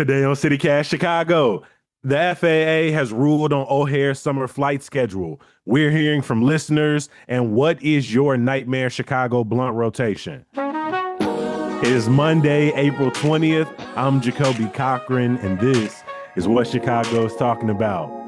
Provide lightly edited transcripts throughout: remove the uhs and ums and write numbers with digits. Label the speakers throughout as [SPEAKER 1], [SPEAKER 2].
[SPEAKER 1] Today on CityCast Chicago, the FAA has ruled on O'Hare's summer flight schedule. We're hearing from listeners, and what is your nightmare Chicago blunt rotation? It is Monday, April 20th. I'm Jacoby Cochran, and this is what Chicago is talking about.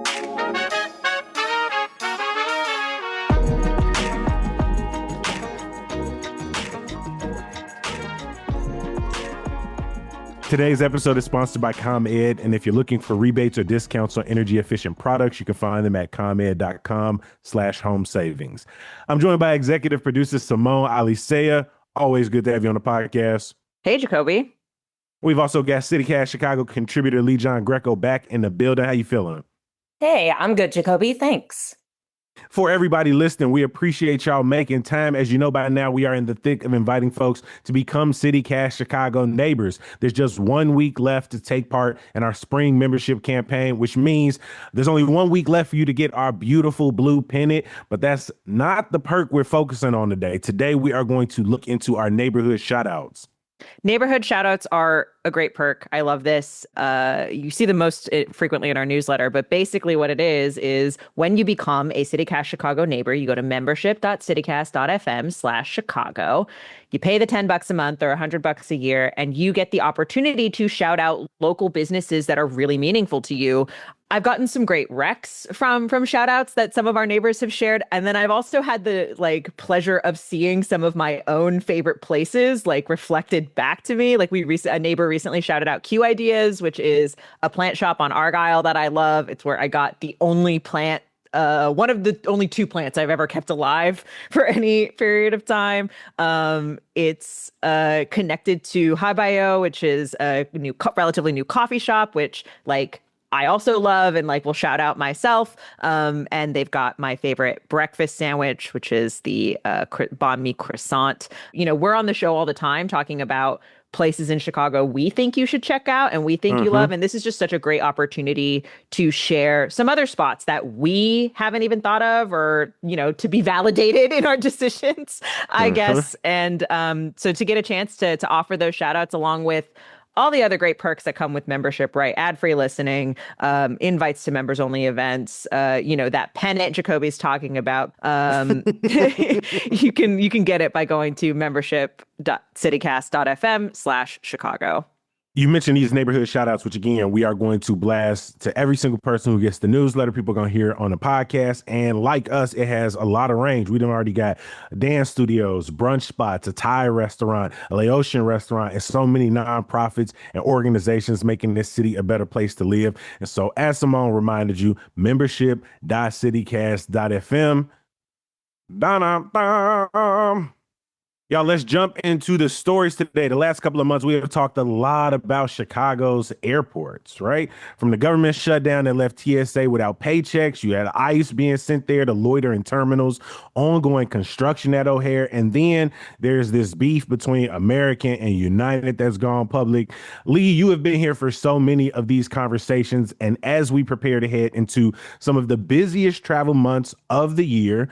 [SPEAKER 1] Today's episode is sponsored by ComEd, and if you're looking for rebates or discounts on energy-efficient products, you can find them at comed.com/home savings. I'm joined by executive producer Simone Alicea. Always good to have you on the podcast.
[SPEAKER 2] Hey, Jacoby.
[SPEAKER 1] We've also got CityCast Chicago contributor Lee John Greco back in the building. How you feeling?
[SPEAKER 3] Hey, I'm good, Jacoby. Thanks.
[SPEAKER 1] For everybody listening, we appreciate y'all making time. As you know by now, we are in the thick of inviting folks to become CityCast Chicago neighbors. There's just 1 week left to take part in our spring membership campaign, which means there's only 1 week left for you to get our beautiful blue pennant. But that's not the perk we're focusing on today. Today, we are going to look into our neighborhood shoutouts.
[SPEAKER 2] Neighborhood shoutouts are a great perk. I love this. You see them most frequently in our newsletter, but basically what it is when you become a CityCast Chicago neighbor, you go to membership.citycast.fm/Chicago. You pay the $10 a month or $100 a year, and you get the opportunity to shout out local businesses that are really meaningful to you. I've gotten some great recs from shout outs that some of our neighbors have shared. And then I've also had the pleasure of seeing some of my own favorite places reflected back to me. A neighbor recently shouted out Q Ideas, which is a plant shop on Argyle that I love. It's where I got the only plant, one of the only 2 plants I've ever kept alive for any period of time. It's connected to Habayo, which is a relatively new coffee shop, which I also love and will shout out myself. And they've got my favorite breakfast sandwich, which is the banh mi croissant. We're on the show all the time talking about places in Chicago we think you should check out and we think you love. And this is just such a great opportunity to share some other spots that we haven't even thought of or, to be validated in our decisions, I guess. And so to get a chance to offer those shout outs along with all the other great perks that come with membership, right? Ad-free listening, invites to members-only events, that pennant Jacoby's talking about. You can get it by going to membership.citycast.fm/Chicago.
[SPEAKER 1] You mentioned these neighborhood shout outs, which again, we are going to blast to every single person who gets the newsletter. People are going to hear on the podcast. And like us, it has a lot of range. We done already got dance studios, brunch spots, a Thai restaurant, a Laotian restaurant, and so many nonprofits and organizations making this city a better place to live. And so as Simone reminded you, membership.citycast.fm. Dum-dum-dum. Y'all, let's jump into the stories today. The last couple of months, we have talked a lot about Chicago's airports, right? From the government shutdown that left TSA without paychecks, you had ICE being sent there to loiter in terminals, ongoing construction at O'Hare, and then there's this beef between American and United that's gone public. Lee, you have been here for so many of these conversations, and as we prepare to head into some of the busiest travel months of the year,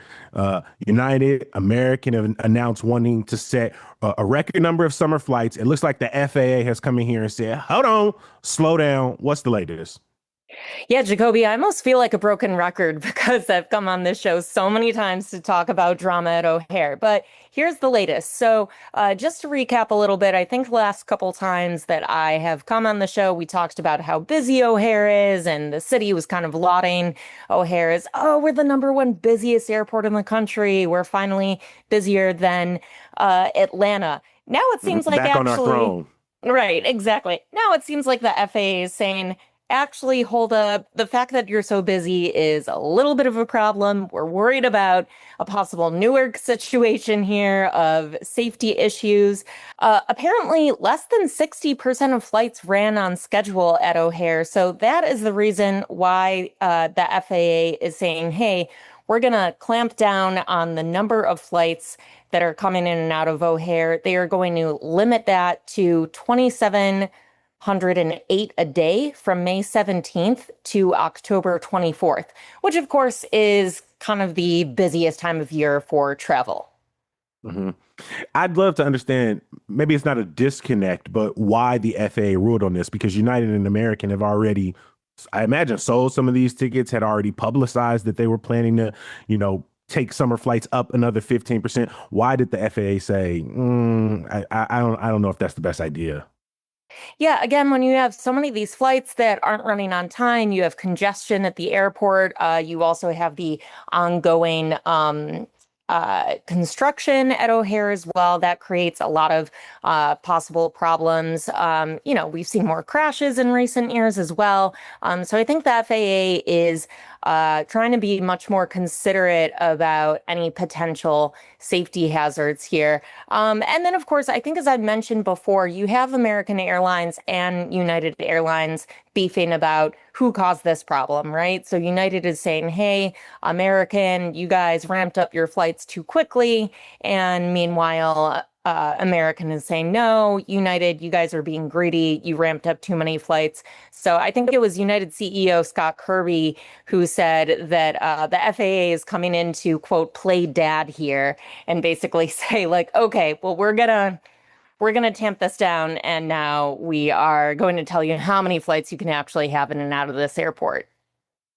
[SPEAKER 1] United, American have announced wanting to set a record number of summer flights. It looks like the FAA has come in here and said, hold on, slow down. What's the latest?
[SPEAKER 3] Yeah, Jacoby, I almost feel like a broken record because I've come on this show so many times to talk about drama at O'Hare. But here's the latest. So just to recap a little bit, I think the last couple times that I have come on the show, we talked about how busy O'Hare is, and the city was kind of lauding O'Hare as, oh, we're the #1 busiest airport in the country. We're finally busier than Atlanta. Now it seems like
[SPEAKER 1] back on our throne.
[SPEAKER 3] Right, exactly. Now it seems like the FAA is saying, actually, hold up. The fact that you're so busy is a little bit of a problem. We're worried about a possible Newark situation here of safety issues. Apparently, less than 60% of flights ran on schedule at O'Hare. So that is the reason why the FAA is saying, hey, we're going to clamp down on the number of flights that are coming in and out of O'Hare. They are going to limit that to 2,708 a day from May 17th to October 24th, which of course is kind of the busiest time of year for travel.
[SPEAKER 1] hmm I'd love to understand, maybe it's not a disconnect, but why the FAA ruled on this, because United and American have already, I imagine, sold some of these tickets, had already publicized that they were planning to, take summer flights up another 15%. Why did the FAA say, I don't know if that's the best idea?
[SPEAKER 3] Yeah, again, when you have so many of these flights that aren't running on time, you have congestion at the airport. You also have the ongoing construction at O'Hare as well. That creates a lot of possible problems. We've seen more crashes in recent years as well. So I think the FAA is trying to be much more considerate about any potential safety hazards here. And then, of course, I think, as I mentioned before, you have American Airlines and United Airlines beefing about who caused this problem, right? So United is saying, hey, American, you guys ramped up your flights too quickly. And meanwhile, American is saying, no, United, you guys are being greedy. You ramped up too many flights. So I think it was United CEO Scott Kirby who said that the FAA is coming in to, quote, play dad here and basically say, like, okay, well, we're gonna tamp this down, and now we are going to tell you how many flights you can actually have in and out of this airport.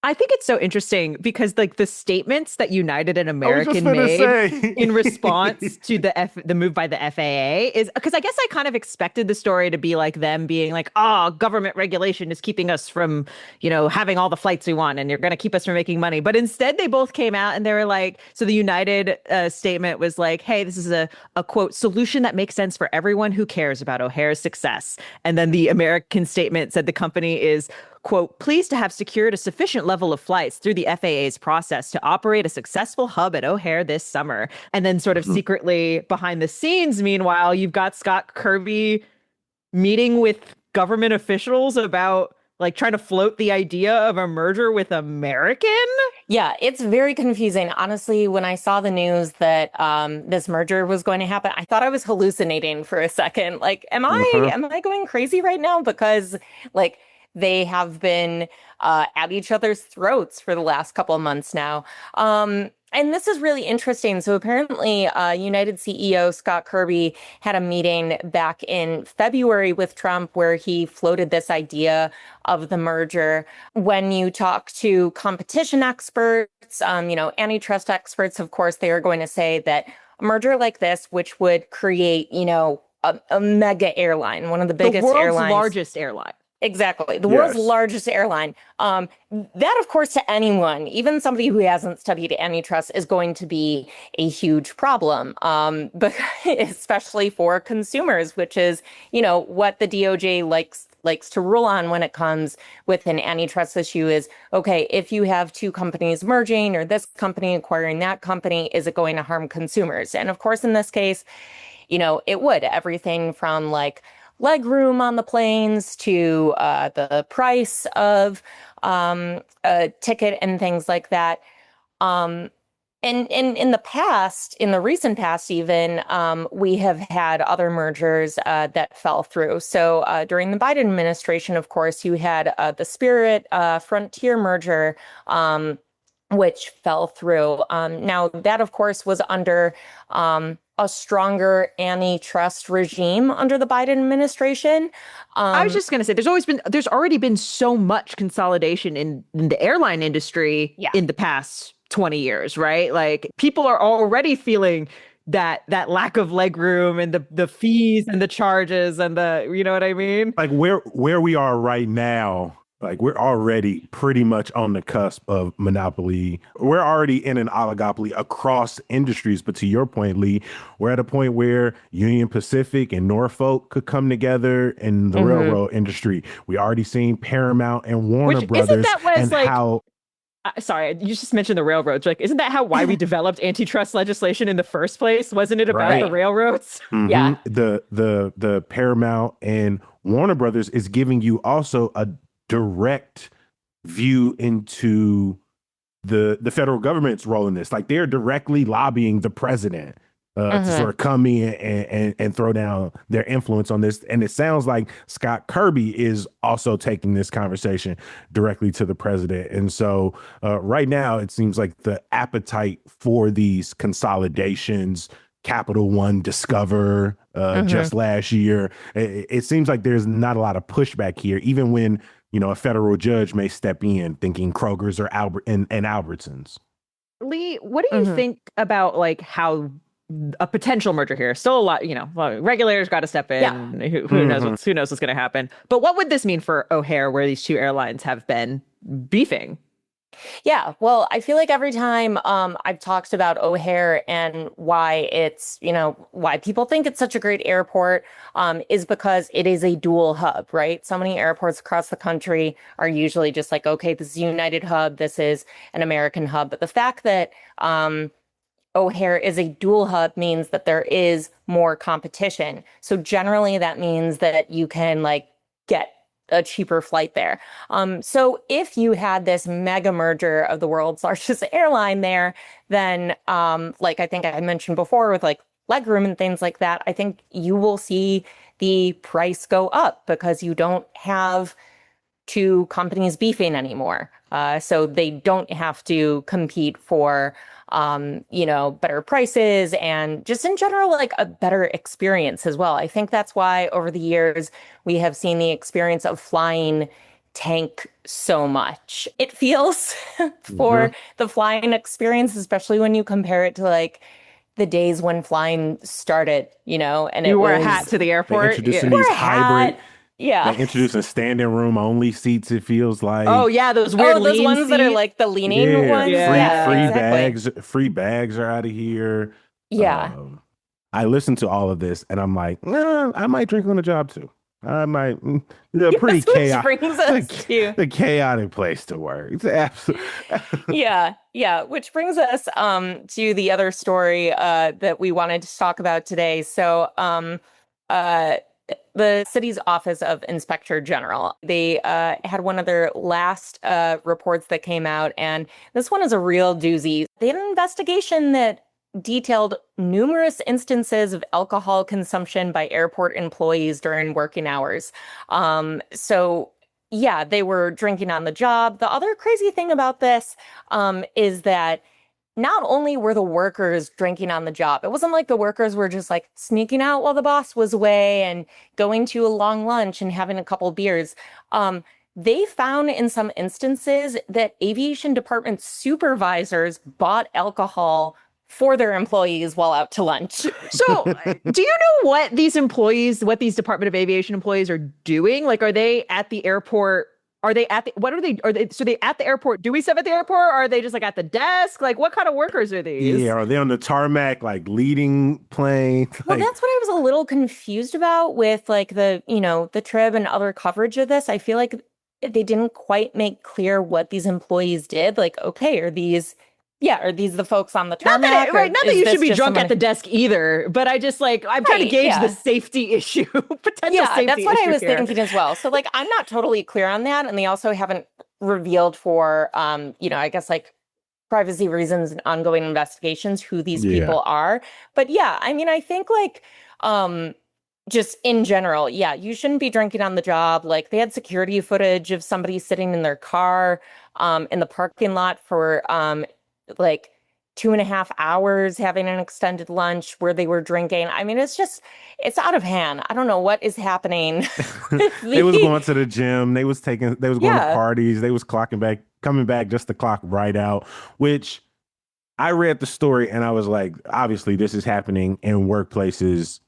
[SPEAKER 2] I think it's so interesting because like the statements that United and
[SPEAKER 1] I was just
[SPEAKER 2] American
[SPEAKER 1] gonna
[SPEAKER 2] made
[SPEAKER 1] say.
[SPEAKER 2] in response to the move by the FAA is because I guess I kind of expected the story to be like them being like, oh, government regulation is keeping us from, having all the flights we want and you're going to keep us from making money. But instead they both came out and they were like, so the United statement was like, hey, this is a quote solution that makes sense for everyone who cares about O'Hare's success. And then the American statement said the company is quote, pleased to have secured a sufficient level of flights through the FAA's process to operate a successful hub at O'Hare this summer. And then sort of secretly behind the scenes, meanwhile, you've got Scott Kirby meeting with government officials about like trying to float the idea of a merger with American.
[SPEAKER 3] Yeah, it's very confusing. Honestly, when I saw the news that this merger was going to happen, I thought I was hallucinating for a second. Like, am I
[SPEAKER 1] Mhm.
[SPEAKER 3] am I going crazy right now? Because like they have been at each other's throats for the last couple of months now. And this is really interesting. So apparently, United CEO Scott Kirby had a meeting back in February with Trump where he floated this idea of the merger. When you talk to competition experts, antitrust experts, of course, they are going to say that a merger like this, which would create, a mega airline, one of the
[SPEAKER 2] The
[SPEAKER 3] biggest
[SPEAKER 2] world's
[SPEAKER 3] airlines.
[SPEAKER 2] largest airline.
[SPEAKER 3] Exactly. The world's
[SPEAKER 1] Yes.
[SPEAKER 3] largest airline. That, of course, to anyone, even somebody who hasn't studied antitrust, is going to be a huge problem. But especially for consumers, which is, what the DOJ likes to rule on when it comes with an antitrust issue is, okay, if you have two companies merging or this company acquiring that company, is it going to harm consumers? And of course, in this case, it would. Everything from like leg room on the planes to the price of a ticket and things like that. And in the past, in the recent past, even, we have had other mergers that fell through. So during the Biden administration, of course, you had the Spirit Frontier merger, which fell through. Now, that, of course, was under a stronger antitrust regime under the Biden administration.
[SPEAKER 2] I was just going to say, there's already been so much consolidation in the airline industry
[SPEAKER 3] Yeah.
[SPEAKER 2] in the past 20 years, right? Like people are already feeling that lack of legroom and the fees and the charges and you know what I mean?
[SPEAKER 1] Like where we are right now, like we're already pretty much on the cusp of monopoly. We're already in an oligopoly across industries. But to your point, Lee, we're at a point where Union Pacific and Norfolk could come together in the railroad industry. We already seen Paramount and Warner
[SPEAKER 2] Which isn't
[SPEAKER 1] Brothers
[SPEAKER 2] that what it's
[SPEAKER 1] and
[SPEAKER 2] like?
[SPEAKER 1] how
[SPEAKER 2] Sorry, you just mentioned the railroads. Like, isn't that why we developed antitrust legislation in the first place? Wasn't it about
[SPEAKER 1] Right.
[SPEAKER 2] the railroads?
[SPEAKER 3] Yeah.
[SPEAKER 1] the Paramount and Warner Brothers is giving you also a direct view into the federal government's role in this. Like they're directly lobbying the president to sort of come in and throw down their influence on this. And it sounds like Scott Kirby is also taking this conversation directly to the president. And so right now, it seems like the appetite for these consolidations Capital One, Discover, just last year. It seems like there's not a lot of pushback here, even when, a federal judge may step in thinking Kroger's or and Albertsons.
[SPEAKER 2] Lee, what do you think about like how a potential merger here? Still a lot, regulators got to step in.
[SPEAKER 3] Yeah.
[SPEAKER 2] Who knows who knows what's going to happen? But what would this mean for O'Hare, where these two airlines have been beefing?
[SPEAKER 3] Yeah, well, I feel like every time I've talked about O'Hare and why it's, why people think it's such a great airport is because it is a dual hub, right? So many airports across the country are usually just like, okay, this is a United hub, this is an American hub. But the fact that O'Hare is a dual hub means that there is more competition. So generally that means that you can like get a cheaper flight there. So if you had this mega merger of the world's largest airline there, then like I think I mentioned before with like legroom and things like that, I think you will see the price go up because you don't have two companies beefing anymore. So they don't have to compete for better prices and just in general, like a better experience as well. I think that's why over the years we have seen the experience of flying tank so much. It feels for the flying experience, especially when you compare it to like the days when flying started, and
[SPEAKER 2] you wore a hat to the airport.
[SPEAKER 1] Introducing these hybrid.
[SPEAKER 3] Yeah.
[SPEAKER 1] They introducing standing room only seats, it feels like.
[SPEAKER 2] Oh, yeah, those weird
[SPEAKER 3] those ones that are like the leaning ones.
[SPEAKER 1] Free bags are out of here.
[SPEAKER 3] Yeah.
[SPEAKER 1] I listened to all of this and I'm like, nah, I might drink on the job too. I might. Pretty chaotic. The chaotic place to work. It's absolutely.
[SPEAKER 3] Yeah. Which brings us to the other story that we wanted to talk about today. So the city's Office of Inspector General, they had one of their last reports that came out, and this one is a real doozy. They had an investigation that detailed numerous instances of alcohol consumption by airport employees during working hours. So yeah, they were drinking on the job. The other crazy thing about this is that not only were the workers drinking on the job, it wasn't like the workers were just like sneaking out while the boss was away and going to a long lunch and having a couple beers. They found in some instances that aviation department supervisors bought alcohol for their employees while out to lunch.
[SPEAKER 2] So do you know what these Department of Aviation employees are doing? Like, are they at the airport? So they at the airport doing stuff at the airport? Or are they just like at the desk? Like, what kind of workers are these?
[SPEAKER 1] Yeah, are they on the tarmac, like leading planes?
[SPEAKER 3] Well, that's what I was a little confused about with like the Trib and other coverage of this. I feel like they didn't quite make clear what these employees did. Like, okay, are these the folks on the tarmac?
[SPEAKER 2] Not that you should be drunk at the desk either, but I'm trying to gauge the safety issue, potential safety issue.
[SPEAKER 3] That's what I was thinking as well. So like, I'm not totally clear on that. And they also haven't revealed for, I guess like privacy reasons and ongoing investigations who these people are. But yeah, I mean, I think like, just in general, you shouldn't be drinking on the job. Like they had security footage of somebody sitting in their car, in the parking lot for, like 2.5 hours having an extended lunch where they were drinking. I mean, it's out of hand. I don't know what is happening.
[SPEAKER 1] They was going to the gym. They was going to parties. They was coming back just to clock right out, which I read the story and I was like, obviously this is happening in workplaces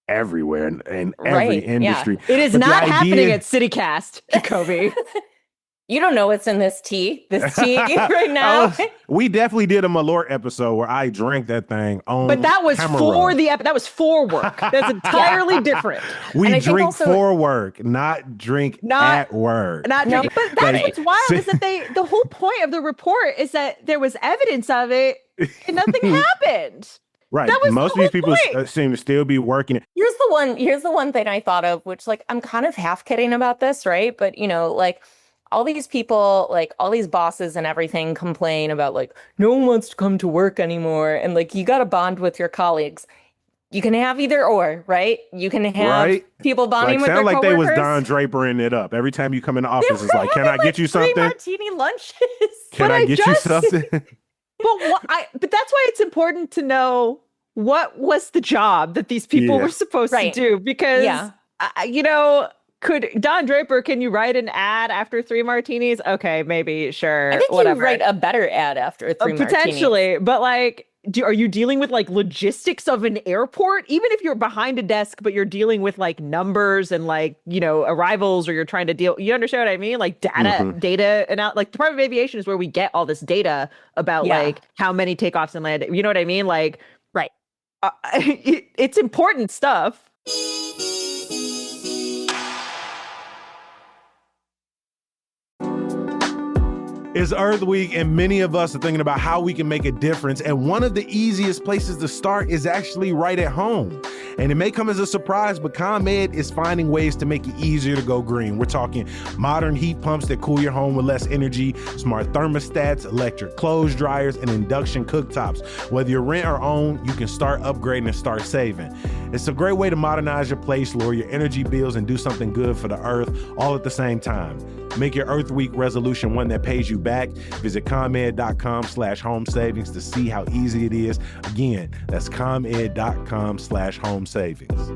[SPEAKER 1] everywhere in every industry.
[SPEAKER 2] It is not happening at CityCast, Jacoby.
[SPEAKER 3] You don't know what's in this tea right now.
[SPEAKER 1] We definitely did a Malort episode where I drank that thing on
[SPEAKER 2] But that was
[SPEAKER 1] camera.
[SPEAKER 2] that was for work. That's entirely different.
[SPEAKER 1] We drink for work, not drink at work.
[SPEAKER 2] But that's what's wild is that the whole point of the report is that there was evidence of it and nothing happened.
[SPEAKER 1] Right. Most of these people seem to still be working.
[SPEAKER 3] Here's the one thing I thought of, which like I'm kind of half kidding about this, right? But like all these people, like all these bosses and everything complain about like, no one wants to come to work anymore. And like, you got to bond with your colleagues. You can have either or, right? You can have people bonding with their coworkers.
[SPEAKER 1] Sound like they was Don Drapering it up. Every time you come in the office, it's like, can I get you something?
[SPEAKER 3] Martini lunches.
[SPEAKER 1] Can I get you something?
[SPEAKER 2] But that's why it's important to know what was the job that these people
[SPEAKER 1] Yeah.
[SPEAKER 2] were supposed to
[SPEAKER 3] Right.
[SPEAKER 2] do? Because,
[SPEAKER 3] Yeah.
[SPEAKER 2] could Don Draper, can you write an ad after 3 martinis? Okay, maybe, sure,
[SPEAKER 3] I think you
[SPEAKER 2] whatever.
[SPEAKER 3] write a better ad after 3 martinis.
[SPEAKER 2] Potentially, but like, are you dealing with like logistics of an airport? Even if you're behind a desk, but you're dealing with like numbers and like, arrivals, or you're trying to you understand what I mean? Like data, and out, like Department of Aviation is where we get all this data about
[SPEAKER 3] Yeah.
[SPEAKER 2] like how many takeoffs and landing. You know what I mean? Like,
[SPEAKER 3] Right.
[SPEAKER 2] it's important stuff.
[SPEAKER 1] It's Earth Week, and many of us are thinking about how we can make a difference. And one of the easiest places to start is actually right at home. And it may come as a surprise, but ComEd is finding ways to make it easier to go green. We're talking modern heat pumps that cool your home with less energy, smart thermostats, electric clothes dryers, and induction cooktops. Whether you rent or own, you can start upgrading and start saving. It's a great way to modernize your place, lower your energy bills, and do something good for the earth all at the same time. Make your Earth Week resolution one that pays you back. Visit ComEd.com/home savings to see how easy it is. Again, that's ComEd.com/home savings.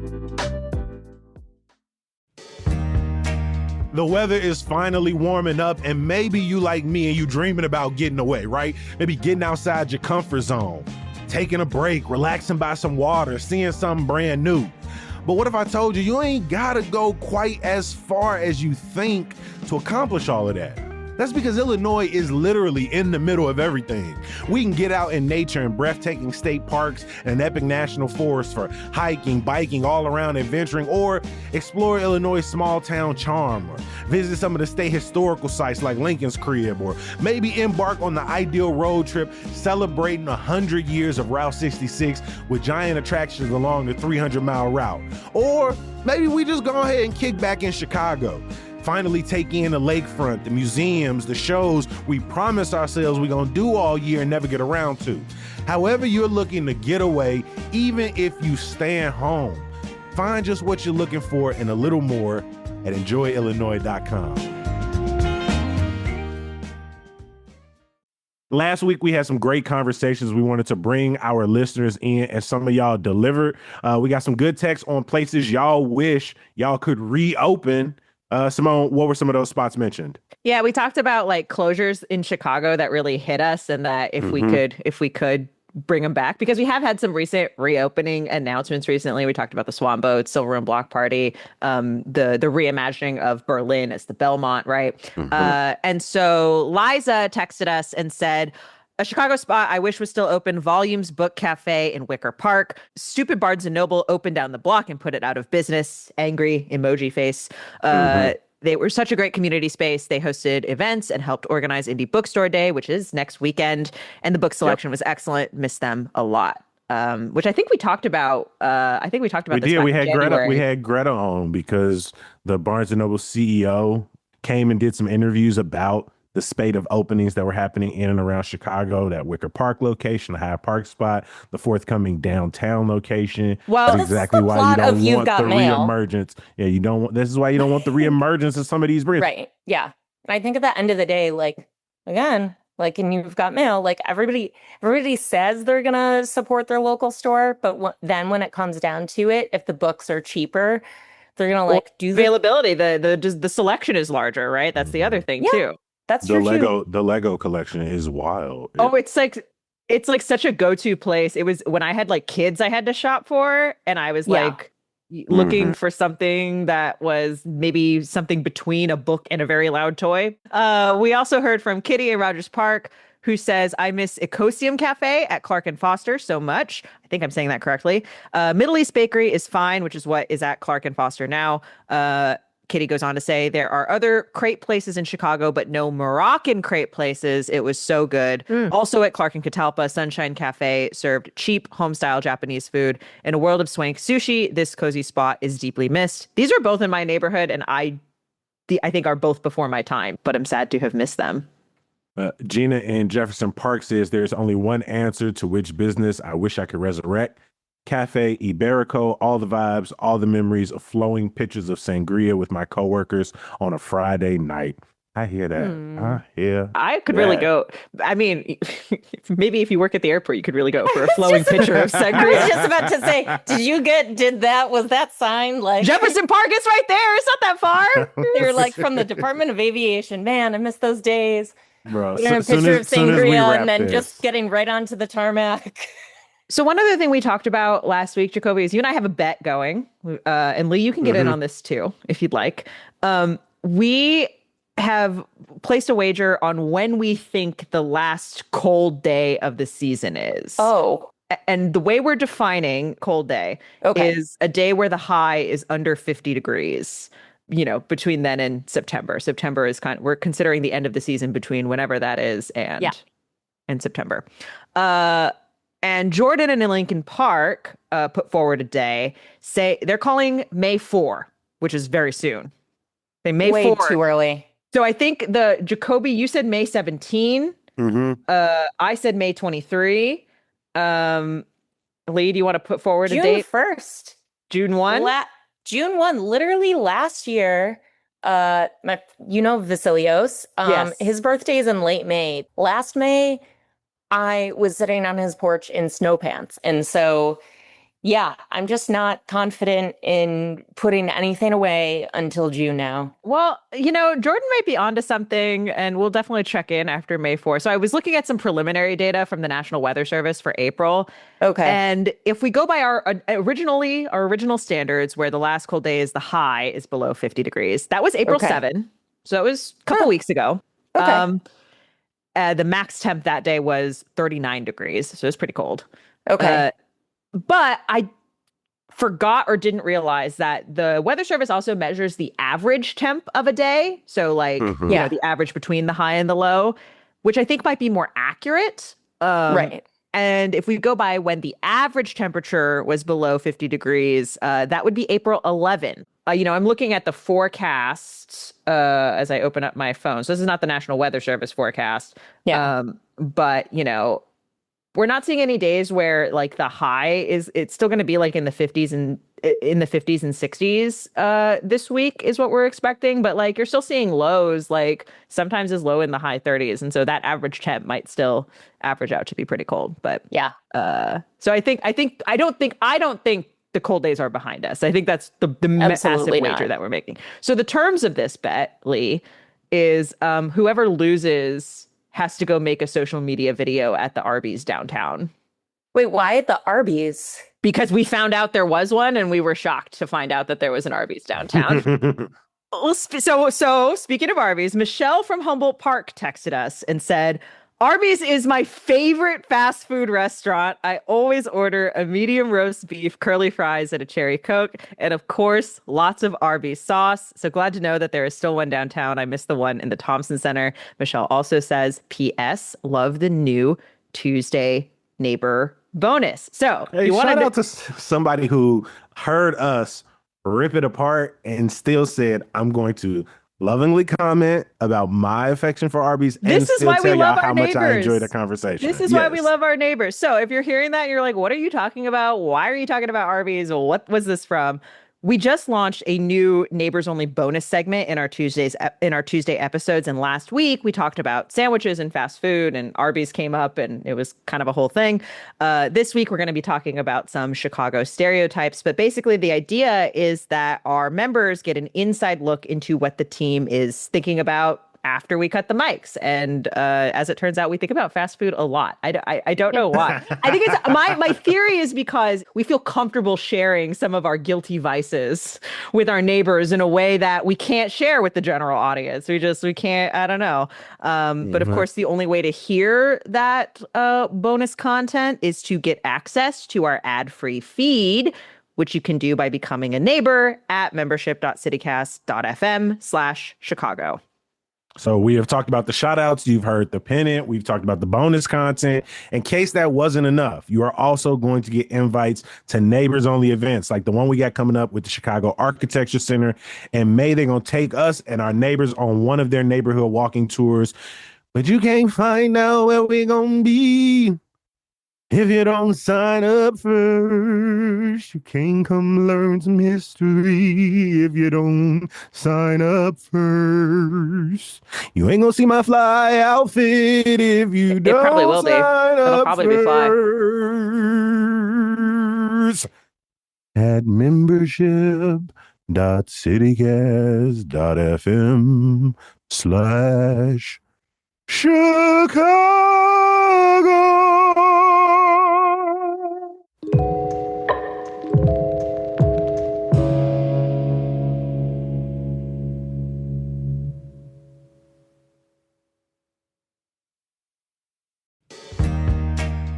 [SPEAKER 1] The weather is finally warming up, and maybe you like me and you dreaming about getting away, right? Maybe getting outside your comfort zone, taking a break, relaxing by some water, seeing something brand new. But what if I told you you ain't gotta go quite as far as you think to accomplish all of that? That's because Illinois is literally in the middle of everything. We can get out in nature in breathtaking state parks and an epic national forest for hiking, biking, all around adventuring, or explore Illinois' small town charm, or visit some of the state historical sites like Lincoln's Crib, or maybe embark on the ideal road trip celebrating 100 years of Route 66 with giant attractions along the 300-mile route. Or maybe we just go ahead and kick back in Chicago. Finally take in the lakefront, the museums, the shows we promised ourselves we're gonna do all year and never get around to. However you're looking to get away, even if you stay at home, find just what you're looking for and a little more at enjoyillinois.com. Last week, we had some great conversations. We wanted to bring our listeners in, and some of y'all delivered. We got some good texts on places y'all wish y'all could reopen. Simone, what were some of those spots mentioned?
[SPEAKER 2] Yeah, we talked about like closures in Chicago that really hit us, and that if we could bring them back, because we have had some recent reopening announcements recently. We talked about the Swan Boat, Silver Room Block Party, the reimagining of Berlin as the Belmont, right? And so Liza texted us and said, a Chicago spot I wish was still open, Volumes Book Cafe in Wicker Park. Stupid Barnes & Noble opened down the block and put it out of business. Angry emoji face. They were such a great community space. They hosted events and helped organize Indie Bookstore Day, which is next weekend. And the book selection was excellent. Missed them a lot. Which I think we talked about. We did.
[SPEAKER 1] We had Greta. We had Greta on because the Barnes & Noble CEO came and did some interviews about the spate of openings that were happening in and around Chicago, that Wicker Park location, the Hyde Park spot, the forthcoming downtown location.
[SPEAKER 3] Well,
[SPEAKER 1] that's exactly why you don't want the
[SPEAKER 3] Mail.
[SPEAKER 1] reemergence. Yeah, you don't want, this is why you don't want the reemergence of some of these bridges.
[SPEAKER 3] Right. Yeah. And I think at the end of the day, like, again, like in You've Got Mail, like everybody says they're going to support their local store. But then when it comes down to it, if the books are cheaper, they're going to like do
[SPEAKER 2] availability. The selection is larger, right? That's the other thing too.
[SPEAKER 3] That's true.
[SPEAKER 1] The Lego collection is wild.
[SPEAKER 2] Oh, it's like such a go-to place. It was when I had like kids I had to shop for, and I was like looking for something that was maybe something between a book and a very loud toy. We also heard from Kitty in Rogers Park, who says, I miss Ecosium Cafe at Clark and Foster so much. I think I'm saying that correctly. Middle East Bakery is fine, which is what is at Clark and Foster now. Kitty goes on to say, there are other crepe places in Chicago, but no Moroccan crepe places. It was so good. Also at Clark and Catalpa, Sunshine Cafe served cheap home-style Japanese food. In a world of swank sushi, this cozy spot is deeply missed. These are both in my neighborhood, and I think are both before my time, but I'm sad to have missed them.
[SPEAKER 1] Gina in Jefferson Park says, there's only one answer to which business I wish I could resurrect. Cafe Iberico, all the vibes, all the memories of flowing pictures of sangria with my coworkers on a Friday night. I hear that.
[SPEAKER 3] Hmm.
[SPEAKER 1] I hear
[SPEAKER 2] I could really
[SPEAKER 1] that.
[SPEAKER 2] go. I mean, maybe if you work at the airport, you could really go for a
[SPEAKER 3] was
[SPEAKER 2] flowing
[SPEAKER 3] just
[SPEAKER 2] pitcher of
[SPEAKER 3] I was
[SPEAKER 2] sangria.
[SPEAKER 3] just about to say, was that sign like
[SPEAKER 2] Jefferson Park is right there. It's not that far.
[SPEAKER 3] they're like from the Department of Aviation? Man, I miss those days.
[SPEAKER 1] Bro,
[SPEAKER 3] Putting a
[SPEAKER 1] soon
[SPEAKER 3] picture of
[SPEAKER 1] as we
[SPEAKER 3] sangria and
[SPEAKER 1] wrap
[SPEAKER 3] then just
[SPEAKER 1] this.
[SPEAKER 3] getting right onto the tarmac.
[SPEAKER 2] So one other thing we talked about last week, Jacoby, is you and I have a bet going, and Lee, you can get in
[SPEAKER 1] Mhm.
[SPEAKER 2] on this too if you'd like. We have placed a wager on when we think the last cold day of the season is.
[SPEAKER 3] Oh,
[SPEAKER 2] And the way we're defining cold day
[SPEAKER 3] okay.
[SPEAKER 2] is a day where the high is under 50 degrees, between then and September. September is we're considering the end of the season between whenever that is
[SPEAKER 3] Yeah.
[SPEAKER 2] and September. And Jordan and in Lincoln Park put forward a day, say they're calling May 4, which is very soon. They May
[SPEAKER 3] Way
[SPEAKER 2] 4.
[SPEAKER 3] too early.
[SPEAKER 2] So I think the Jacoby, you said May 17.
[SPEAKER 1] Mhm.
[SPEAKER 2] I said May 23. Lee, do you want to put forward a
[SPEAKER 3] June
[SPEAKER 2] date?
[SPEAKER 3] 1st.
[SPEAKER 2] June 1?
[SPEAKER 3] June 1, literally last year. Vasilios.
[SPEAKER 2] Yes.
[SPEAKER 3] His birthday is in late May. Last May, I was sitting on his porch in snow pants. And so, yeah, I'm just not confident in putting anything away until June now.
[SPEAKER 2] Well, Jordan might be onto something, and we'll definitely check in after May 4. So I was looking at some preliminary data from the National Weather Service for April.
[SPEAKER 3] Okay.
[SPEAKER 2] And if we go by our original standards, where the last cold day is the high is below 50 degrees, that was April
[SPEAKER 3] Okay.
[SPEAKER 2] 7. So it was a couple weeks ago.
[SPEAKER 3] Okay.
[SPEAKER 2] The max temp that day was 39 degrees. So it was pretty cold.
[SPEAKER 3] Okay.
[SPEAKER 2] But I forgot or didn't realize that the Weather Service also measures the average temp of a day. So
[SPEAKER 1] Mhm.
[SPEAKER 2] the average between the high and the low, which I think might be more accurate.
[SPEAKER 3] Right.
[SPEAKER 2] And if we go by when the average temperature was below 50 degrees, that would be April 11. I'm looking at the forecast as I open up my phone. So this is not the National Weather Service forecast.
[SPEAKER 3] Yeah.
[SPEAKER 2] But, we're not seeing any days where like the high it's still going to be like in the 50s and 60s this week is what we're expecting, but like you're still seeing lows like sometimes as low in the high 30s, and so that average temp might still average out to be pretty cold. But
[SPEAKER 3] Yeah.
[SPEAKER 2] so I don't think the cold days are behind us. I think that's the massive
[SPEAKER 3] Absolutely
[SPEAKER 2] wager
[SPEAKER 3] not.
[SPEAKER 2] that we're making. So the terms of this bet, Lee, is whoever loses has to go make a social media video at the Arby's downtown.
[SPEAKER 3] Wait, why at the Arby's?
[SPEAKER 2] Because we found out there was one, and we were shocked to find out that there was an Arby's downtown. Well, so speaking of Arby's, Michelle from Humboldt Park texted us and said, Arby's is my favorite fast food restaurant. I always order a medium roast beef, curly fries, and a cherry Coke. And of course, lots of Arby's sauce. So glad to know that there is still one downtown. I missed the one in the Thompson Center. Michelle also says, P.S. Love the new Tuesday neighbor bonus. So
[SPEAKER 1] Hey, shout out to somebody who heard us rip it apart and still said, I'm going to lovingly comment about my affection for Arby's and
[SPEAKER 2] This is
[SPEAKER 1] still
[SPEAKER 2] why we
[SPEAKER 1] tell y'all
[SPEAKER 2] love
[SPEAKER 1] how
[SPEAKER 2] our
[SPEAKER 1] much I enjoy the
[SPEAKER 2] neighbors.
[SPEAKER 1] conversation.
[SPEAKER 2] This is why we
[SPEAKER 1] Yes.
[SPEAKER 2] love our neighbors. So if you're hearing that, you're like, what are you talking about? Why are you talking about Arby's? What was this from? We just launched a new neighbors only bonus segment in our Tuesday episodes. And last week we talked about sandwiches and fast food, and Arby's came up, and it was kind of a whole thing. This week we're going to be talking about some Chicago stereotypes. But basically the idea is that our members get an inside look into what the team is thinking about after we cut the mics. And as it turns out, we think about fast food a lot. I don't know why. I think it's my theory is because we feel comfortable sharing some of our guilty vices with our neighbors in a way that we can't share with the general audience. We can't, I don't know. But of course, the only way to hear that bonus content is to get access to our ad-free feed, which you can do by becoming a neighbor at membership.citycast.fm/Chicago.
[SPEAKER 1] So we have talked about the shout outs. You've heard the pennant. We've talked about the bonus content. In case that wasn't enough, you are also going to get invites to neighbors only events like the one we got coming up with the Chicago Architecture Center. In May, they're going to take us and our neighbors on one of their neighborhood walking tours. But you can't find out where we're going to be If you don't sign up first, you can't come learn some history. If you don't sign up first, you ain't gonna see my fly outfit if you
[SPEAKER 2] It probably
[SPEAKER 1] don't
[SPEAKER 2] will be.
[SPEAKER 1] sign
[SPEAKER 2] It'll
[SPEAKER 1] up
[SPEAKER 2] probably be fly.
[SPEAKER 1] first. At membership.citycast.fm/Chicago.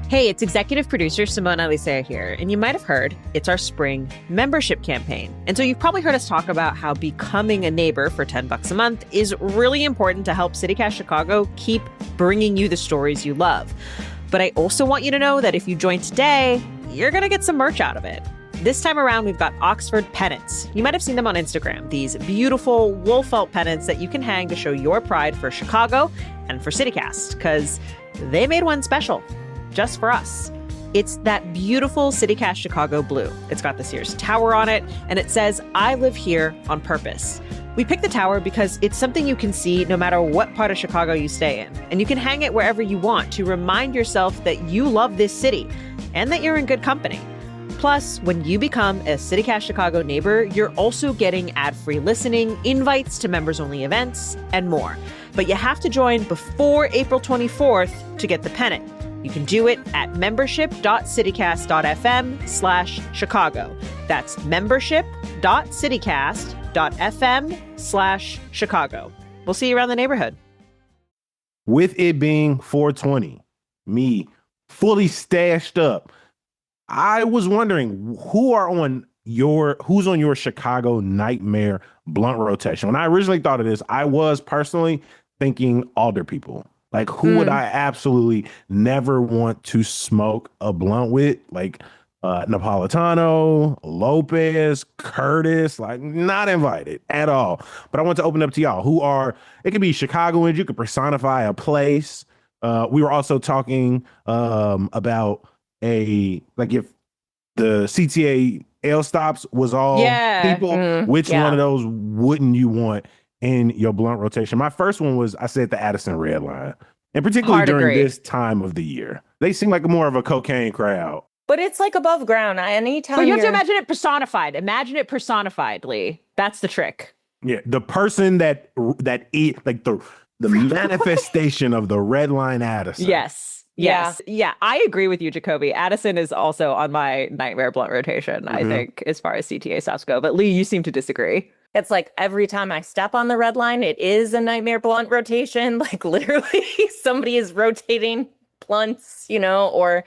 [SPEAKER 2] Hey, it's executive producer Simone Alicea here, and you might have heard it's our spring membership campaign. And so you've probably heard us talk about how becoming a neighbor for $10 a month is really important to help CityCast Chicago keep bringing you the stories you love. But I also want you to know that if you join today, you're going to get some merch out of it. This time around, we've got Oxford pennants. You might have seen them on Instagram, these beautiful wool felt pennants that you can hang to show your pride for Chicago and for CityCast, because they made one special just for us. It's that beautiful CityCast Chicago blue. It's got the Sears Tower on it, and it says, "I live here on purpose." We picked the tower because it's something you can see no matter what part of Chicago you stay in, and you can hang it wherever you want to remind yourself that you love this city and that you're in good company. Plus, when you become a CityCast Chicago neighbor, you're also getting ad-free listening, invites to members-only events, and more. But you have to join before April 24th to get the pennant. You can do it at membership.citycast.fm/Chicago. That's membership.citycast.fm/Chicago. We'll see you around the neighborhood.
[SPEAKER 1] With it being 420, me fully stashed up, I was wondering who's on your Chicago nightmare blunt rotation. When I originally thought of this, I was personally thinking Alder people. Like, who would I absolutely never want to smoke a blunt with? Like Napolitano, Lopez, Curtis, like not invited at all. But I want to open up to y'all it could be Chicagoans. You could personify a place. We were also talking about if the CTA L stops was all people, which one of those wouldn't you want in your blunt rotation? My first one was, I said, the Addison Red Line, and particularly during this time of the year. They seem like more of a cocaine crowd.
[SPEAKER 3] But it's like above ground. Anytime.
[SPEAKER 2] But you have to imagine it personified. Imagine it personified, Lee. That's the trick.
[SPEAKER 1] Yeah, the person that like the manifestation of the Red Line Addison.
[SPEAKER 2] Yes. Yeah, I agree with you, Jacoby. Addison is also on my nightmare blunt rotation, I think, as far as CTA stops go. But Lee, you seem to disagree.
[SPEAKER 3] It's like every time I step on the red line, it is a nightmare blunt rotation. Like literally somebody is rotating blunts, or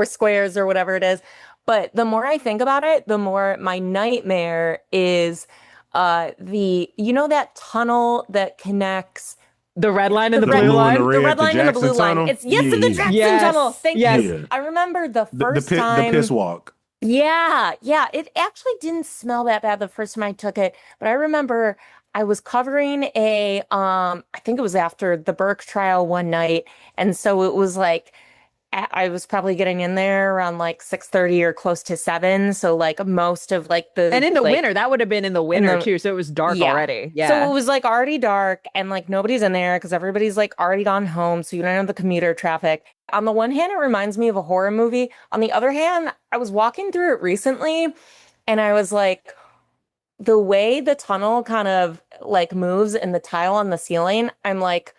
[SPEAKER 3] squares or whatever it is. But the more I think about it, the more my nightmare is that tunnel that connects
[SPEAKER 2] the red line and the
[SPEAKER 3] blue
[SPEAKER 2] line?
[SPEAKER 3] The red line and the blue line. It's the Jackson tunnel. Thank you. I remember the first time.
[SPEAKER 1] The piss walk.
[SPEAKER 3] Yeah. It actually didn't smell that bad the first time I took it, but I remember I was covering I think it was after the Burke trial one night, and so it was like I was probably getting in there around like 6:30 or close to 7. So like most of like the
[SPEAKER 2] and in the winter, that would have been in the winter too. So it was dark already. Yeah.
[SPEAKER 3] So it was like already dark and like nobody's in there because everybody's like already gone home. So you don't have the commuter traffic. On the one hand, it reminds me of a horror movie. On the other hand, I was walking through it recently and I was like, the way the tunnel kind of like moves and the tile on the ceiling, I'm like,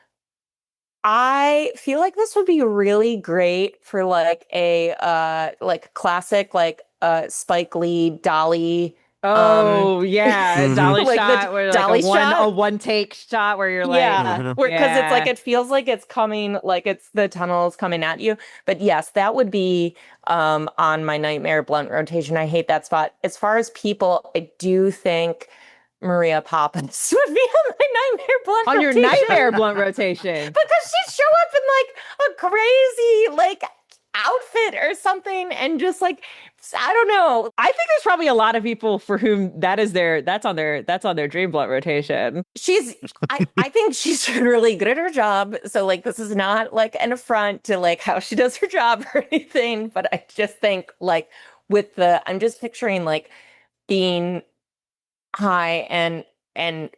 [SPEAKER 3] I feel like this would be really great for like a like classic like Spike Lee Dolly.
[SPEAKER 2] Dolly
[SPEAKER 3] like
[SPEAKER 2] shot, where
[SPEAKER 3] Dolly
[SPEAKER 2] like
[SPEAKER 3] shot,
[SPEAKER 2] a one take shot where you're like,
[SPEAKER 3] because it's like it feels like it's coming, like it's the tunnel's coming at you. But yes, that would be on my nightmare blunt rotation. I hate that spot. As far as people, I do think Maria Poppins would be on my nightmare blunt
[SPEAKER 2] on
[SPEAKER 3] rotation.
[SPEAKER 2] Your nightmare blunt rotation
[SPEAKER 3] because she'd show up in like a crazy, like outfit or something, and just like, I don't know.
[SPEAKER 2] I think there's probably a lot of people for whom that's on their dream blunt rotation.
[SPEAKER 3] I think she's really good at her job. So like, this is not like an affront to like how she does her job or anything. But I just think like I'm just picturing like being high and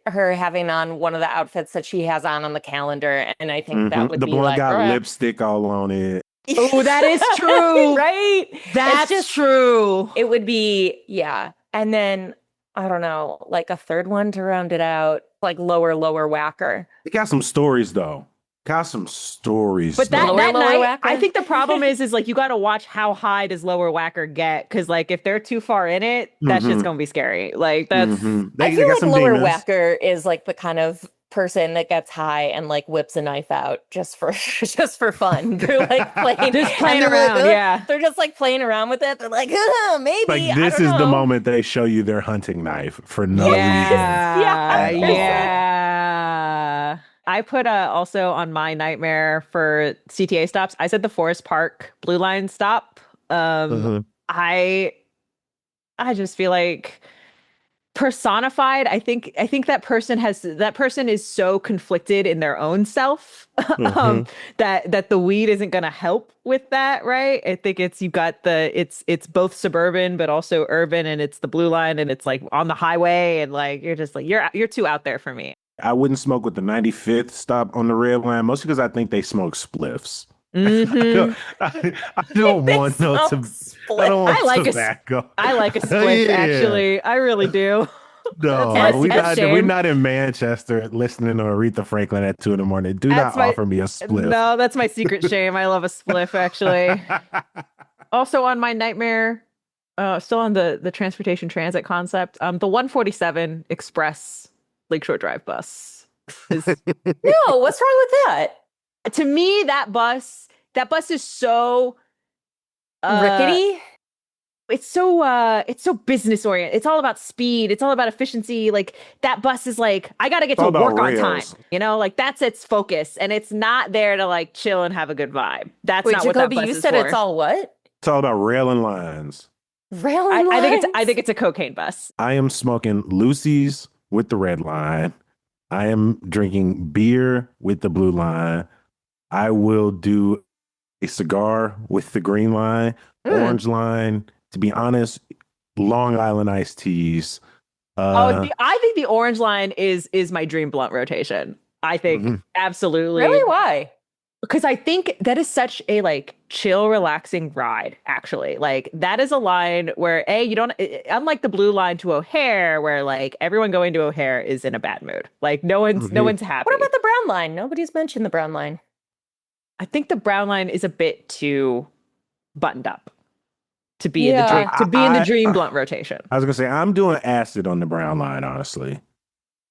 [SPEAKER 3] her having on one of the outfits that she has on the calendar. And I think that would
[SPEAKER 1] the
[SPEAKER 3] be
[SPEAKER 1] blunt
[SPEAKER 3] like,
[SPEAKER 1] got lipstick all on it.
[SPEAKER 2] Oh, that is true.
[SPEAKER 3] right?
[SPEAKER 2] That's just true.
[SPEAKER 3] It would be, yeah. And then I don't know, like a third one to round it out, like lower whacker.
[SPEAKER 1] It got some stories though. Got some stories.
[SPEAKER 2] But
[SPEAKER 1] though.
[SPEAKER 2] that
[SPEAKER 3] Lower
[SPEAKER 2] night,
[SPEAKER 3] whacker?
[SPEAKER 2] I think the problem is like you got to watch how high does lower whacker get, because like if they're too far in it, that shit's gonna be scary. Like that's.
[SPEAKER 3] I feel
[SPEAKER 1] got
[SPEAKER 3] like
[SPEAKER 1] some
[SPEAKER 3] lower
[SPEAKER 1] demons.
[SPEAKER 3] whacker is like the kind of person that gets high and like whips a knife out just for fun. They're like playing,
[SPEAKER 2] Just playing
[SPEAKER 3] and they're like,
[SPEAKER 2] around, yeah.
[SPEAKER 3] They're just like playing around with it. They're like, maybe.
[SPEAKER 1] Like
[SPEAKER 3] I
[SPEAKER 1] this
[SPEAKER 3] don't
[SPEAKER 1] is the
[SPEAKER 3] know.
[SPEAKER 1] moment they show you their hunting knife for no reason.
[SPEAKER 2] Yeah,
[SPEAKER 3] Yeah.
[SPEAKER 2] yeah. I put also on my nightmare for CTA stops. I said the Forest Park Blue Line stop. I just feel like personified. I think that person is so conflicted in their own self that the weed isn't going to help with that, right? I think it's both suburban but also urban, and it's the Blue Line, and it's like on the highway, and like you're just like you're too out there for me.
[SPEAKER 1] I wouldn't smoke with the 95th stop on the red line, mostly because I think they smoke spliffs.
[SPEAKER 2] Mm-hmm.
[SPEAKER 1] I don't want no tobacco.
[SPEAKER 2] I like a spliff,
[SPEAKER 1] Yeah.
[SPEAKER 2] actually. I really do.
[SPEAKER 1] No,
[SPEAKER 2] That's
[SPEAKER 1] we're
[SPEAKER 2] shame.
[SPEAKER 1] not in Manchester listening to Aretha Franklin at 2 a.m. Do
[SPEAKER 2] That's
[SPEAKER 1] not offer me a spliff.
[SPEAKER 2] No, that's my secret shame. I love a spliff, actually. Also on my nightmare, still on the transportation transit concept, the 147 Express Lakeshore Drive bus.
[SPEAKER 3] No, what's wrong with that?
[SPEAKER 2] To me, that bus is so
[SPEAKER 3] Rickety?
[SPEAKER 2] it's so business oriented. It's all about speed. It's all about efficiency. Like that bus is like, I got to get to
[SPEAKER 1] all about
[SPEAKER 2] work on time.
[SPEAKER 1] rails.
[SPEAKER 2] You know, like that's its focus, and it's not there to like chill and have a good vibe. That's
[SPEAKER 3] Wait,
[SPEAKER 2] not what that
[SPEAKER 3] Jacoby,
[SPEAKER 2] bus
[SPEAKER 3] you
[SPEAKER 2] is
[SPEAKER 3] said
[SPEAKER 2] for.
[SPEAKER 3] it's all what?
[SPEAKER 1] It's all about railing lines.
[SPEAKER 3] Railing lines?
[SPEAKER 2] I think it's a cocaine bus.
[SPEAKER 1] I am smoking Lucy's with the red line. I am drinking beer with the blue line. I will do a cigar with the green line, orange line. To be honest, Long Island iced teas.
[SPEAKER 2] I think the orange line is my dream blunt rotation. I think absolutely.
[SPEAKER 3] Really? Why?
[SPEAKER 2] Because I think that is such a like chill, relaxing ride, actually. Like that is a line where you don't, unlike the blue line to O'Hare, where like everyone going to O'Hare is in a bad mood. Like no one's happy.
[SPEAKER 3] What about the brown line? Nobody's mentioned the brown line.
[SPEAKER 2] I think the brown line is a bit too buttoned up to be in the dream blunt rotation.
[SPEAKER 1] I was gonna say I'm doing acid on the brown line, honestly.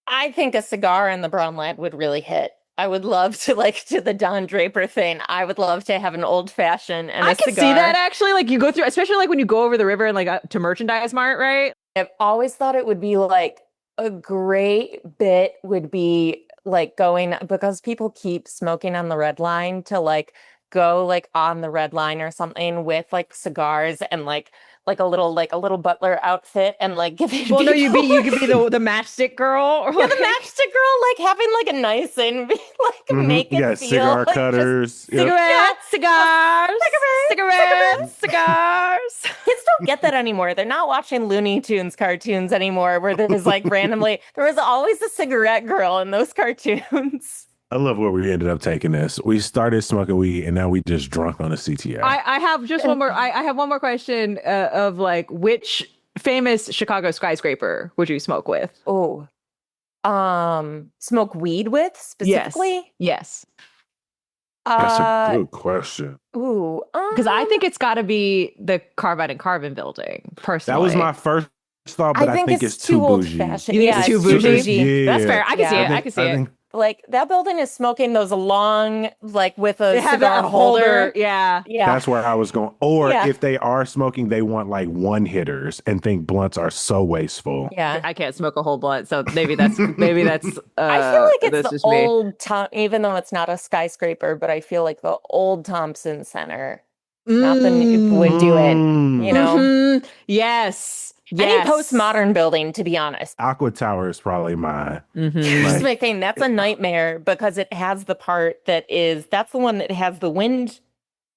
[SPEAKER 3] I think a cigar in the brown line would really hit. I would love to do the Don Draper thing. I would love to have an old fashioned and
[SPEAKER 2] I
[SPEAKER 3] a
[SPEAKER 2] can
[SPEAKER 3] cigar.
[SPEAKER 2] see that actually. Like you go through, especially like when you go over the river and like to Merchandise Mart, right?
[SPEAKER 3] I've always thought it would be like a great bit would be like going, because people keep smoking on the red line, to like go like on the red line or something with like cigars and like a little butler outfit and like giving.
[SPEAKER 2] Well, no, you could be the matchstick girl, or
[SPEAKER 3] yeah, the matchstick girl, like having like a nice and like make it
[SPEAKER 1] Yeah,
[SPEAKER 3] feel
[SPEAKER 1] cigar
[SPEAKER 3] like
[SPEAKER 1] cutters. Yep.
[SPEAKER 2] Cigars.
[SPEAKER 3] Kids don't get that anymore. They're not watching Looney Tunes cartoons anymore, where there's like randomly there was always a cigarette girl in those cartoons.
[SPEAKER 1] I love where we ended up taking this. We started smoking weed and now we just drunk on the CTA.
[SPEAKER 2] I have just one more. I have one more question of like, which famous Chicago skyscraper would you smoke with?
[SPEAKER 3] Oh, smoke weed with specifically?
[SPEAKER 2] Yes.
[SPEAKER 1] That's a good question.
[SPEAKER 3] Ooh,
[SPEAKER 2] Because I think it's got to be the Carbide and Carbon building. Personally,
[SPEAKER 1] That was my first thought, but I think it's too bougie.
[SPEAKER 3] old-fashioned.
[SPEAKER 2] You think
[SPEAKER 3] Yeah,
[SPEAKER 2] it's too
[SPEAKER 3] it's
[SPEAKER 2] bougie?
[SPEAKER 1] Yeah.
[SPEAKER 2] That's fair. I can see
[SPEAKER 3] Yeah.
[SPEAKER 2] it. I can see it.
[SPEAKER 3] Like that building is smoking those long, like with a
[SPEAKER 2] They have
[SPEAKER 3] cigar
[SPEAKER 2] that
[SPEAKER 3] holder.
[SPEAKER 2] Yeah.
[SPEAKER 3] Yeah.
[SPEAKER 1] That's where I was going. Or
[SPEAKER 3] Yeah.
[SPEAKER 1] if they are smoking, they want like one hitters and think blunts are so wasteful.
[SPEAKER 3] Yeah.
[SPEAKER 2] I can't smoke a whole blunt, so maybe that's.
[SPEAKER 3] I feel like it's
[SPEAKER 2] that's
[SPEAKER 3] the
[SPEAKER 2] just me.
[SPEAKER 3] old Tom, even though it's not a skyscraper, but I feel like the old Thompson Center Nothing would do it. You know,
[SPEAKER 2] Yes.
[SPEAKER 3] any postmodern building, to be honest.
[SPEAKER 1] Aqua Tower is probably mine.
[SPEAKER 3] Just my thing. That's a nightmare because it has the part that's the one that has the wind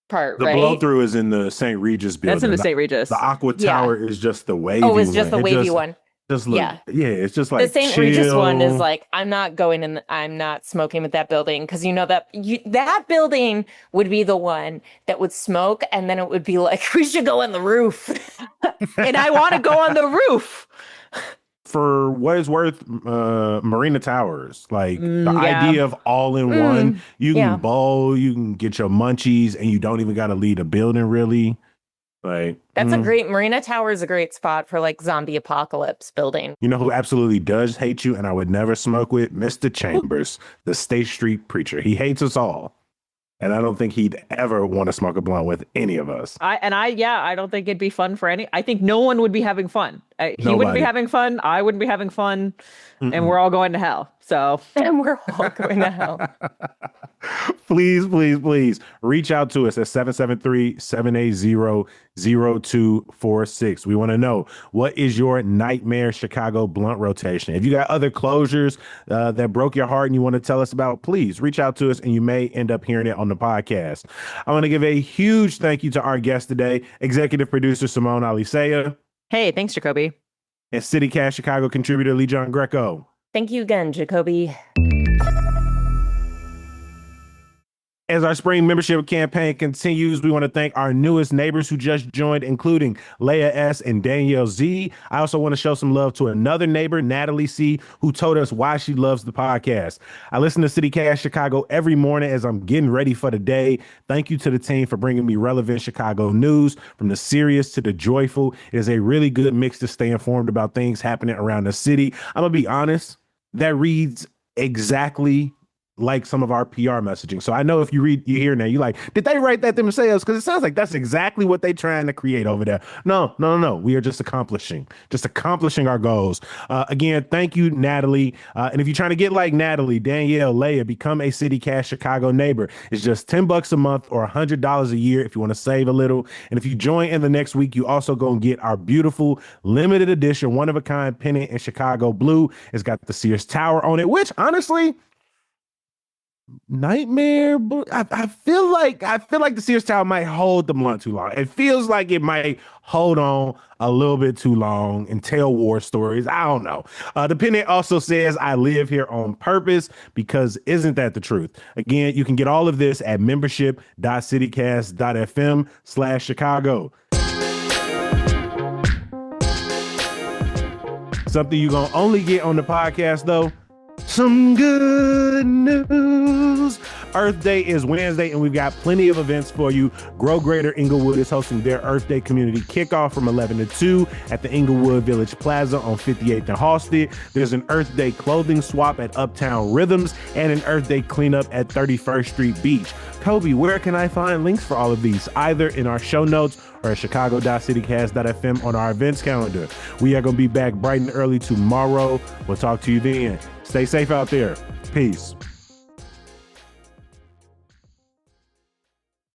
[SPEAKER 3] part,
[SPEAKER 1] The
[SPEAKER 3] right?
[SPEAKER 1] blow through is in the St. Regis building.
[SPEAKER 2] That's in the St. Regis.
[SPEAKER 1] The Aqua Tower is just the wavy one.
[SPEAKER 3] Oh, it's just the wavy one.
[SPEAKER 1] Just look, yeah, it's just like
[SPEAKER 3] the St. Regis one is like, I'm not going in. I'm not smoking with that building because you know that that building would be the one that would smoke, and then it would be like, we should go on the roof,
[SPEAKER 2] and I want to go on the roof.
[SPEAKER 1] For what it's worth, Marina Towers, like the idea of all in one, you can bowl, you can get your munchies, and you don't even got to leave a building really. Like
[SPEAKER 3] that's a great Marina Tower is a great spot for like zombie apocalypse building.
[SPEAKER 1] You know who absolutely does hate you and I would never smoke with? Mr. Chambers, the State Street preacher. He hates us all. And I don't think he'd ever want to smoke a blunt with any of us.
[SPEAKER 2] I don't think it'd be fun for any. I think no one would be having fun. He wouldn't be having fun. I wouldn't be having fun. And we're all going to hell. So,
[SPEAKER 3] and we're all going to hell.
[SPEAKER 1] Please, please, please reach out to us at 773-780-0246. We want to know, what is your nightmare Chicago blunt rotation? If you got other closures that broke your heart and you want to tell us about, please reach out to us and you may end up hearing it on the podcast. I want to give a huge thank you to our guest today, executive producer Simone Alisea.
[SPEAKER 2] Hey, thanks, Jacoby.
[SPEAKER 1] And CityCast Chicago contributor Lee John Greco.
[SPEAKER 3] Thank you again, Jacoby.
[SPEAKER 1] As our spring membership campaign continues, we want to thank our newest neighbors who just joined, including Leah S. and Danielle Z. I also want to show some love to another neighbor, Natalie C., who told us why she loves the podcast. I listen to CityCast Chicago every morning as I'm getting ready for the day. Thank you to the team for bringing me relevant Chicago news, from the serious to the joyful. It is a really good mix to stay informed about things happening around the city. I'm going to be honest, that reads exactly like some of our PR messaging. So I know if you hear now, you're like, did they write that themselves? Because it sounds like that's exactly what they're trying to create over there. No. We are just accomplishing our goals. Again, thank you, Natalie. And if you're trying to get like Natalie, Danielle, Leah, become a CityCast Chicago neighbor. It's just $10 a month or $100 a year if you want to save a little. And if you join in the next week, you also go and get our beautiful limited edition, one-of-a-kind pennant in Chicago blue. It's got the Sears Tower on it, which honestly, nightmare. I feel like the Sears Tower might hold the blunt too long. It feels like it might hold on a little bit too long and tell war stories. I don't know. The pennant also says, I live here on purpose, because isn't that the truth? Again, you can get all of this at membership.citycast.fm/Chicago. Something you're gonna only get on the podcast though, some good news. Earth Day is Wednesday, and we've got plenty of events for you. Grow Greater Inglewood is hosting their Earth Day community kickoff from 11 to 2 at the Inglewood Village Plaza on 58th and Halsted. There's an Earth Day clothing swap at Uptown Rhythms and an Earth Day cleanup at 31st Street Beach. Kobe, where can I find links for all of these? Either in our show notes or at chicago.citycast.fm on our events calendar. We are going to be back bright and early tomorrow. We'll talk to you then. Stay safe out there. Peace.